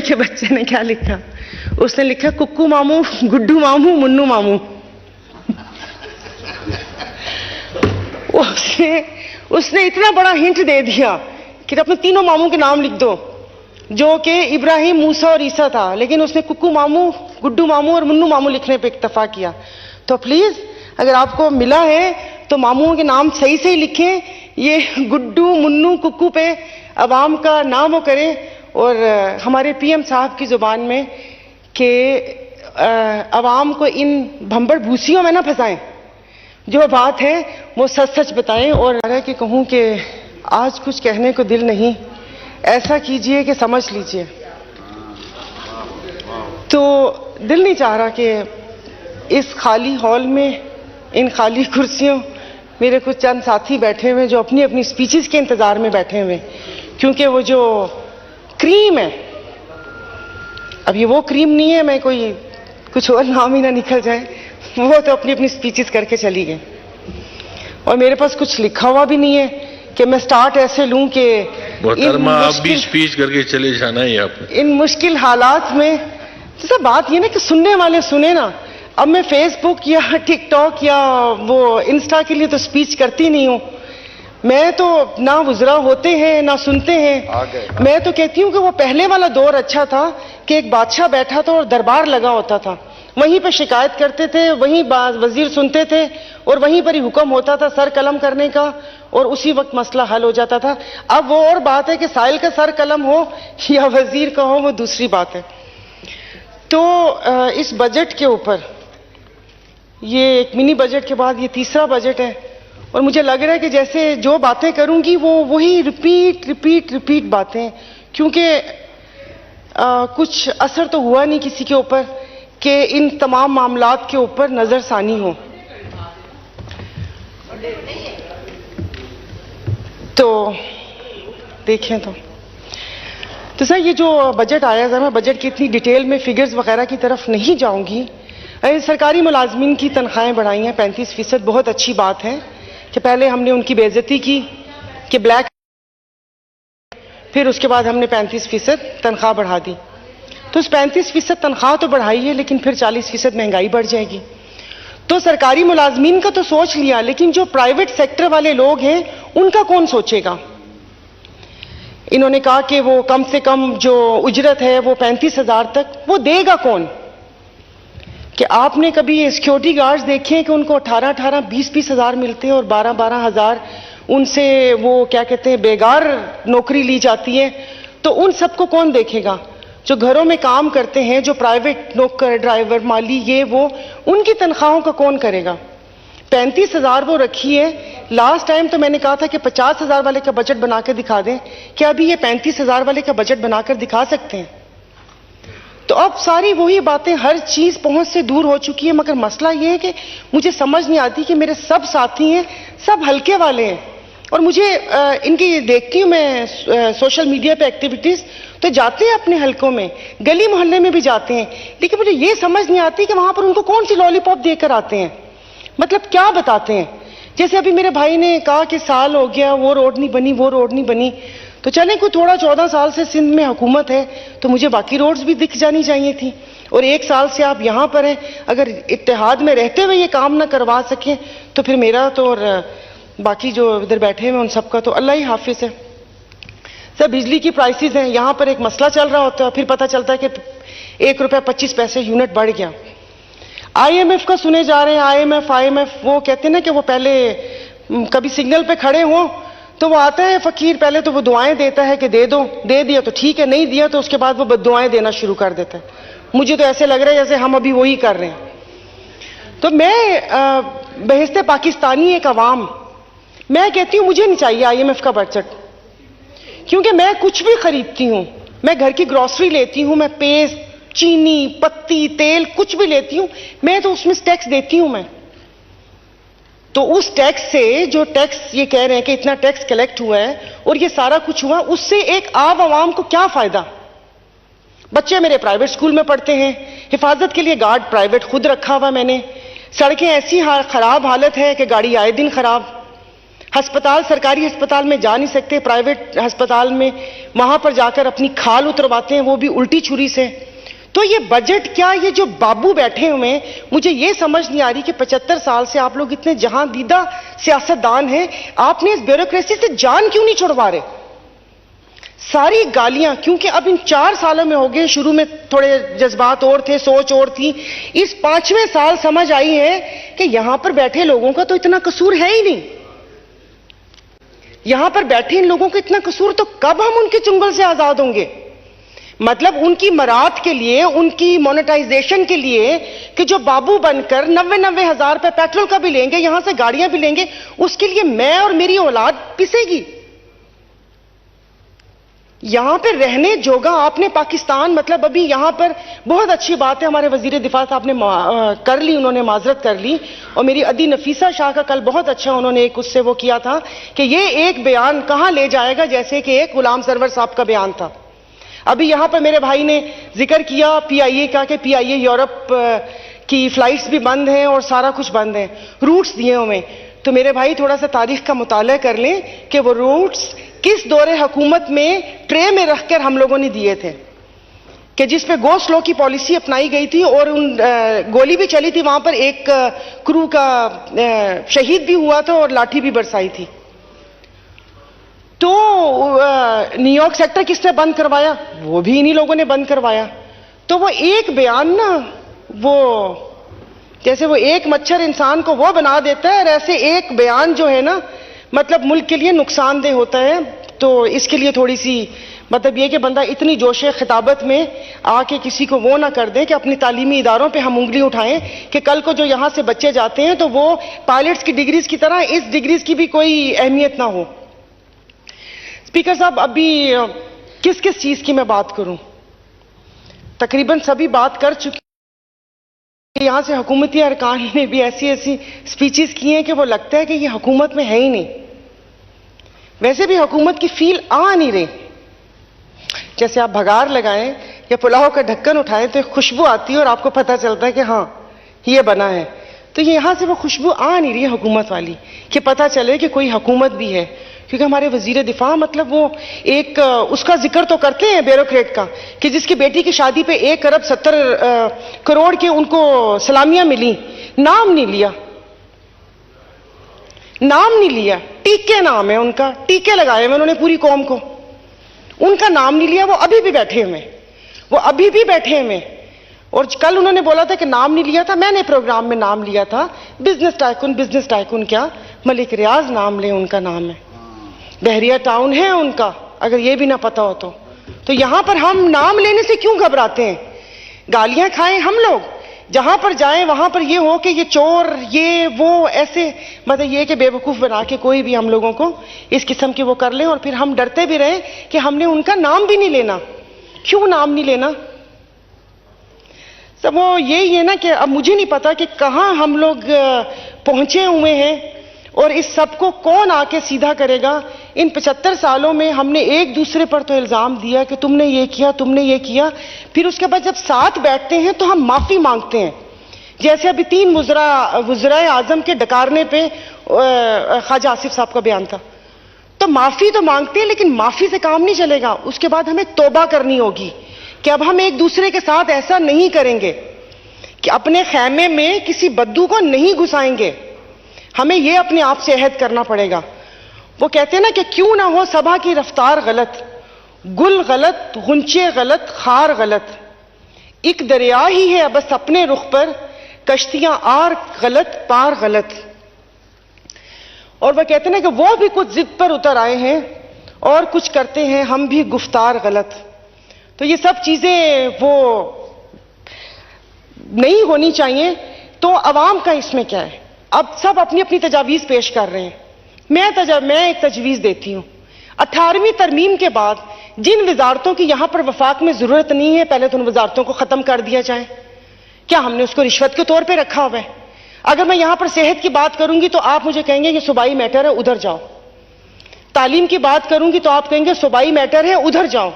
के बच्चे ने क्या लिखा, उसने लिखा कुक्कू मामू, गुड्डू मामू, मुन्नू मामू। उसने इतना बड़ा हिंट दे दिया कि अपने तीनों मामू के नाम लिख दो, जो कि इब्राहिम, मूसा और ईसा था, लेकिन उसने कुक्कू मामू, गुड्डू मामू और मुन्नू मामू लिखने पे इत्तेफा किया। तो प्लीज अगर आपको मिला है तो मामुओं के नाम सही सही लिखें, ये गुड्डू, मुन्नू, कुक्कू पे अवाम का नाम वो करें, और हमारे पीएम साहब की जुबान में कि अवाम को इन भंबड़ भूसियों में ना फंसाएं, जो बात है वो सच सच बताएं। और कि कहूं कि आज कुछ कहने को दिल नहीं, ऐसा कीजिए कि समझ लीजिए। तो दिल नहीं चाह रहा कि इस खाली हॉल में, इन खाली कुर्सियों, मेरे कुछ चंद साथी बैठे हुए जो अपनी अपनी स्पीचेस के इंतजार में बैठे हुए, क्योंकि वो जो क्रीम है, अब ये वो क्रीम नहीं है, मैं कोई कुछ और नाम ही ना निकल जाए, वो तो अपनी अपनी स्पीचेस करके चली गई, और मेरे पास कुछ लिखा हुआ भी नहीं है कि मैं स्टार्ट ऐसे लूं कि आप भी स्पीच करके चले जाना है आप इन मुश्किल हालात में। तो सब बात ये ना कि सुनने वाले सुने ना। अब मैं फेसबुक या टिकटॉक या वो इंस्टा के लिए तो स्पीच करती नहीं हूं, मैं तो ना गुजरा होते हैं ना सुनते हैं। मैं तो कहती हूँ कि वो पहले वाला दौर अच्छा था कि एक बादशाह बैठा था और दरबार लगा होता था, वहीं पे शिकायत करते थे, वहीं वजीर सुनते थे और वहीं पर ही हुक्म होता था सर कलम करने का, और उसी वक्त मसला हल हो जाता था। अब वो और बात है कि साहिल का सर कलम हो या वजीर का हो, वो दूसरी बात है। तो इस बजट के ऊपर, ये एक मिनी बजट के बाद ये तीसरा बजट है, और मुझे लग रहा है कि जैसे जो बातें करूंगी वो वही रिपीट बातें, क्योंकि कुछ असर तो हुआ नहीं किसी के ऊपर कि इन तमाम मामलात के ऊपर नजरसानी हो। तो देखें तो सर ये जो बजट आया, जरा मैं बजट की इतनी डिटेल में फिगर्स वगैरह की तरफ नहीं जाऊंगी। सरकारी मुलाजमीन की तनख्वाहें बढ़ाई हैं 35%, बहुत अच्छी बात है कि पहले हमने उनकी बेइज्जती की कि ब्लैक, फिर उसके बाद हमने 35% तनख्वाह बढ़ा दी। तो उस 35% तनख्वाह तो बढ़ाई है, लेकिन फिर 40% महंगाई बढ़ जाएगी। तो सरकारी मुलाजमीन का तो सोच लिया, लेकिन जो प्राइवेट सेक्टर वाले लोग हैं उनका कौन सोचेगा। इन्होंने कहा कि वो कम से कम जो उजरत है वो 35,000 तक, वो देगा कौन। कि आपने कभी सिक्योरिटी गार्ड्स देखे हैं कि उनको 18-18, 20-20 हजार मिलते हैं और 12-12 हजार उनसे वो क्या कहते हैं बेगार नौकरी ली जाती है। तो उन सबको कौन देखेगा। जो घरों में काम करते हैं, जो प्राइवेट नौकर, ड्राइवर, माली, ये वो, उनकी तनख्वाहों का कौन करेगा। 35,000 वो रखी है। लास्ट टाइम तो मैंने कहा था कि 50,000 वाले का बजट बनाकर दिखा दें। क्या अभी ये 35,000 वाले का बजट बनाकर दिखा सकते हैं। तो अब सारी वही बातें, हर चीज पहुंच से दूर हो चुकी है। मगर मसला ये है कि मुझे समझ नहीं आती कि मेरे सब साथी हैं, सब हल्के वाले हैं, और मुझे इनकी देखती हूँ मैं सोशल मीडिया पे एक्टिविटीज, तो जाते हैं अपने हलकों में, गली मोहल्ले में भी जाते हैं, लेकिन मुझे ये समझ नहीं आती कि वहां पर उनको कौन सी लॉलीपॉप देकर आते हैं, मतलब क्या बताते हैं। जैसे अभी मेरे भाई ने कहा कि साल हो गया, वो रोड नहीं बनी, वो रोड नहीं बनी, तो चले कोई थोड़ा 14 साल से सिंध में हुकूमत है तो मुझे बाकी रोड्स भी दिख जानी चाहिए थी, और 1 साल से आप यहां पर हैं, अगर इत्तेहाद में रहते हुए ये काम ना करवा सकें तो फिर मेरा तो और बाकी जो इधर बैठे हुए उन सबका तो अल्लाह ही हाफिज है। सर बिजली की प्राइसेस हैं, यहां पर एक मसला चल रहा होता है, फिर पता चलता है कि 1 रुपया 25 पैसे यूनिट बढ़ गया। IMF का सुने जा रहे हैं, IMF वो कहते हैं ना कि वो पहले कभी सिग्नल पे खड़े हों तो वो आता है फकीर, पहले तो वो दुआएं देता है कि दे दो, दे दिया तो ठीक है, नहीं दिया तो उसके बाद वो बद्दुआएं देना शुरू कर देता है। मुझे तो ऐसे लग रहा है जैसे हम अभी वही कर रहे हैं। तो मैं बहिस्ते पाकिस्तानी एक अवाम, मैं कहती हूं मुझे नहीं चाहिए IMF का बजट, क्योंकि मैं कुछ भी खरीदती हूं, मैं घर की ग्रोसरी लेती हूं, मैं पेस्ट, चीनी, पत्ती, तेल कुछ भी लेती हूं, मैं तो उसमें टैक्स देती हूं मैं। तो उस टैक्स से, जो टैक्स ये कह रहे हैं कि इतना टैक्स कलेक्ट हुआ है और ये सारा कुछ हुआ, उससे एक आम आवाम को क्या फायदा। बच्चे मेरे प्राइवेट स्कूल में पढ़ते हैं, हिफाजत के लिए गार्ड प्राइवेट खुद रखा हुआ मैंने, सड़कें ऐसी खराब हालत है कि गाड़ी आए दिन खराब, अस्पताल, सरकारी अस्पताल में जा नहीं सकते, प्राइवेट अस्पताल में वहां पर जाकर अपनी खाल उतरवाते हैं, वो भी उल्टी छुरी से। तो ये बजट क्या, ये जो बाबू बैठे हुए हैं, मुझे ये समझ नहीं आ रही कि 75 साल से आप लोग इतने जहां दीदा सियासतदान हैं, आपने इस ब्यूरोक्रेसी से जान क्यों नहीं छुड़वा रहे? सारी गालियां, क्योंकि अब इन 4 सालों में हो गए, शुरू में थोड़े जज्बात और थे, सोच और थी, इस 5वें साल समझ आई है कि यहां पर बैठे लोगों का तो इतना कसूर है ही नहीं। यहां पर बैठे इन लोगों का इतना कसूर, तो कब हम उनके चुंगल से आजाद होंगे? मतलब उनकी मरात के लिए, उनकी मोनेटाइजेशन के लिए कि जो बाबू बनकर 90-90 हजार रुपए पेट्रोल का भी लेंगे, यहां से गाड़ियां भी लेंगे, उसके लिए मैं और मेरी औलाद पिसेगी। यहां पर रहने जोगा आपने पाकिस्तान, मतलब अभी यहां पर बहुत अच्छी बात है, हमारे वजीर दिफा साहब ने कर ली, उन्होंने माजरत कर ली, और मेरी अदी नफीसा शाह का कल बहुत अच्छा उन्होंने एक उससे वो किया था कि ये एक बयान कहां ले जाएगा, जैसे कि एक गुलाम सरवर साहब का बयान था। अभी यहां पर मेरे भाई ने जिक्र किया पीआईए का, कि पीआईए यूरोप की फ्लाइट्स भी बंद हैं और सारा कुछ बंद है, रूट्स दिए हुए। तो मेरे भाई थोड़ा सा तारीख का मुताला कर लें कि वो रूट्स किस दौरे हुकूमत में ट्रे में रखकर हम लोगों ने दिए थे, कि जिस पे गो स्लो की पॉलिसी अपनाई गई थी, और उन गोली भी चली थी वहां पर, एक क्रू का शहीद भी हुआ था और लाठी भी बरसाई थी। तो न्यूयॉर्क सेक्टर किसने बंद करवाया? वो भी इन्हीं लोगों ने बंद करवाया। तो वो एक बयान ना, वो जैसे वो एक मच्छर इंसान को वो बना देता है, और ऐसे एक बयान जो है ना, मतलब मुल्क के लिए नुकसानदेह होता है। तो इसके लिए थोड़ी सी मतलब ये कि बंदा इतनी जोशे खिताबत में आके किसी को वो ना कर दे कि अपने तालीमी इदारों पे हम उंगली उठाएं कि कल को जो यहां से बच्चे जाते हैं तो वो पायलट्स की डिग्रीज की तरह इस डिग्रीज की भी कोई अहमियत ना हो। स्पीकर साहब, अभी किस किस चीज की मैं बात करूं? तकरीबन सभी बात कर चुके। यहां से हुकूमती अरकान ने भी ऐसी ऐसी स्पीचेस की हैं कि वो लगता है कि ये हुकूमत में है ही नहीं। वैसे भी हुकूमत की फील आ नहीं रही। जैसे आप भगार लगाएं या पुलाव का ढक्कन उठाएं तो एक खुशबू आती है और आपको पता चलता है कि हाँ ये बना है। तो ये यहां से वो खुशबू आ नहीं रही है हुकूमत वाली, कि पता चले कि कोई हुकूमत भी है। क्योंकि हमारे वजीर दिफा मतलब वो एक उसका जिक्र तो करते हैं ब्यूरोक्रेट का, कि जिसकी बेटी की शादी पे 1 अरब 70 करोड़ के उनको सलामियां मिली, नाम नहीं लिया, नाम नहीं लिया। टीके नाम है उनका, टीके लगाए हुए उन्होंने पूरी कौम को, उनका नाम नहीं लिया। वो अभी भी बैठे हुए, वो अभी भी बैठे हुए। और कल उन्होंने बोला था कि नाम नहीं लिया था, मैंने प्रोग्राम में नाम लिया था। बिजनेस टाइकून क्या, मलिक रियाज नाम ले, उनका नाम है, बहरिया टाउन है उनका, अगर ये भी ना पता हो तो यहां पर हम नाम लेने से क्यों घबराते हैं? गालियां खाएं हम लोग, जहां पर जाएं वहां पर ये हो कि ये चोर, ये वो, ऐसे मतलब ये कि बेवकूफ बना के कोई भी हम लोगों को इस किस्म के वो कर ले, और फिर हम डरते भी रहे कि हमने उनका नाम भी नहीं लेना। क्यों नाम नहीं लेना? सब वो यही है ना कि अब मुझे नहीं पता कि कहां हम लोग पहुंचे हुए हैं, और इस सबको कौन आके सीधा करेगा। इन 75 सालों में हमने एक दूसरे पर तो इल्जाम दिया कि तुमने ये किया, तुमने ये किया, फिर उसके बाद जब साथ बैठते हैं तो हम माफी मांगते हैं। जैसे अभी 3 वज़राए आजम के डकारने पे ख्वाजा आसिफ साहब का बयान था, तो माफी तो मांगते हैं, लेकिन माफी से काम नहीं चलेगा। उसके बाद हमें तौबा करनी होगी कि अब हम एक दूसरे के साथ ऐसा नहीं करेंगे, कि अपने खैमे में किसी बद्दू को नहीं घुसाएंगे। हमें यह अपने आप से अहद करना पड़ेगा। वो कहते हैं ना कि क्यों ना हो सबा की रफ्तार गलत, गुल गलत, गुंचे गलत, खार गलत, एक दरिया ही है बस अपने रुख पर, कश्तियां आर गलत, पार गलत। और वह कहते हैं ना कि वो भी कुछ जिद पर उतर आए हैं और कुछ करते हैं हम भी गुफ्तार गलत। तो ये सब चीजें वो नहीं होनी चाहिए। तो अवाम का इसमें क्या है? अब सब अपनी अपनी तजावीज पेश कर रहे हैं। मैं एक तजवीज देती हूं, 18वीं तरमीम के बाद जिन वजारतों की यहां पर वफाक में जरूरत नहीं है, पहले तो उन वजारतों को खत्म कर दिया जाए। क्या हमने उसको रिश्वत के तौर पे रखा हुआ है? अगर मैं यहां पर सेहत की बात करूंगी तो आप मुझे कहेंगे ये सूबाई मैटर है, उधर जाओ। तालीम की बात करूंगी तो आप कहेंगे सूबाई मैटर है, उधर जाओ।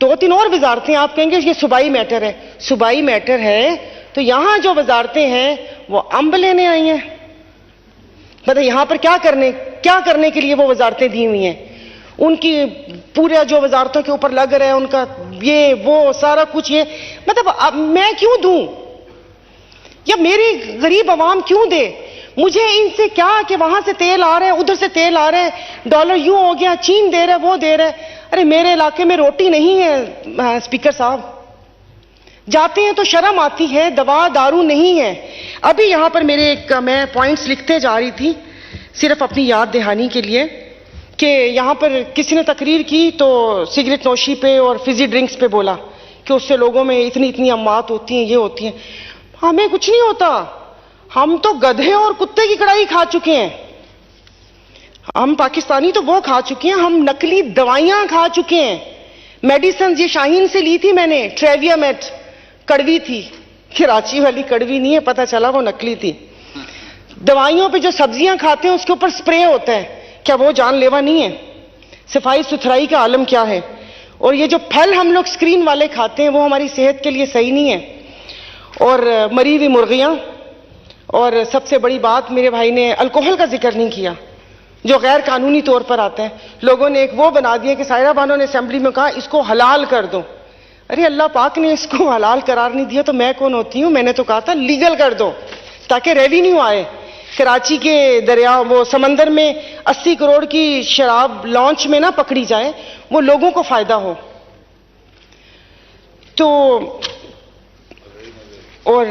2-3 और वजारतें आप कहेंगे ये सूबाई मैटर है। सूबाई मैटर है तो यहां जो वजारतें हैं वो अंब लेने आई हैं, मतलब यहां पर क्या करने के लिए वो वजारतें दी हुई हैं, उनकी पूरे जो वजारतों के ऊपर लग रहा है उनका ये वो सारा कुछ, ये मतलब अब मैं क्यों दूं या मेरी गरीब आवाम क्यों दे? मुझे इनसे क्या कि वहां से तेल आ रहा है, उधर से तेल आ रहा है, डॉलर यूं हो गया, चीन दे रहा है, वो दे रहा है। अरे मेरे इलाके में रोटी नहीं है स्पीकर साहब, जाते हैं तो शर्म आती है, दवा दारू नहीं है। अभी यहां पर मैं पॉइंट्स लिखते जा रही थी सिर्फ अपनी याद दहानी के लिए कि यहां पर किसी ने तकरीर की तो सिगरेट नोशी पे और फिजी ड्रिंक्स पे बोला कि उससे लोगों में इतनी इतनी अम्मात होती हैं, ये होती हैं। हमें कुछ नहीं होता, हम तो गधे और कुत्ते की कड़ाई खा चुके हैं। हम पाकिस्तानी तो वो खा चुके हैं, हम नकली दवाइयां खा चुके हैं। मेडिसिन ये शाहीन से ली थी मैंने, ट्रेवियामेट, कड़वी थी, कराची वाली कड़वी नहीं है, पता चला वो नकली थी। दवाइयों पे जो सब्जियां खाते हैं उसके ऊपर स्प्रे होता है, क्या वो जानलेवा नहीं है? सफाई सुथराई का आलम क्या है? और ये जो फल हम लोग स्क्रीन वाले खाते हैं वो हमारी सेहत के लिए सही नहीं है। और मरी हुई मुर्गियां, और सबसे बड़ी बात मेरे भाई ने अल्कोहल का जिक्र नहीं किया जो गैर कानूनी तौर पर आता है। लोगों ने एक वो बना दिया कि सायरा बानो ने असेंबली में कहा इसको हलाल कर दो। अरे अल्लाह पाक ने इसको हलाल करार नहीं दिया तो मैं कौन होती हूं? मैंने तो कहा था लीगल कर दो ताकि रेवेन्यू आए। कराची के दरिया वो समंदर में 80 करोड़ की शराब लॉन्च में ना पकड़ी जाए, वो लोगों को फायदा हो। तो और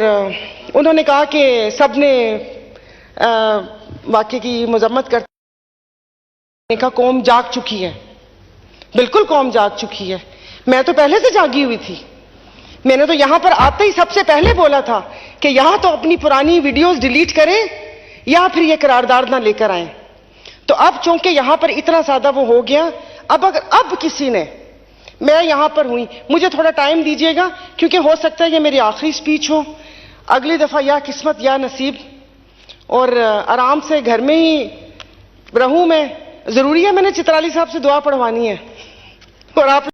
उन्होंने कहा कि सबने वाकई की मजम्मत करने का कौम जाग चुकी है। बिल्कुल कौम जाग चुकी है, मैं तो पहले से जागी हुई थी। मैंने तो यहां पर आते ही सबसे पहले बोला था कि यहां तो अपनी पुरानी वीडियोस डिलीट करें या फिर ये करारदाद ना लेकर आए। तो अब चूंकि यहां पर इतना ज्यादा वो हो गया, अब किसी ने, मैं यहां पर हुई, मुझे थोड़ा टाइम दीजिएगा क्योंकि हो सकता है ये मेरी आखिरी स्पीच हो। अगली दफा या किस्मत या नसीब, और आराम से घर में ही रहूं मैं। जरूरी है मैंने चित्राली साहब से दुआ पढ़वानी है और आप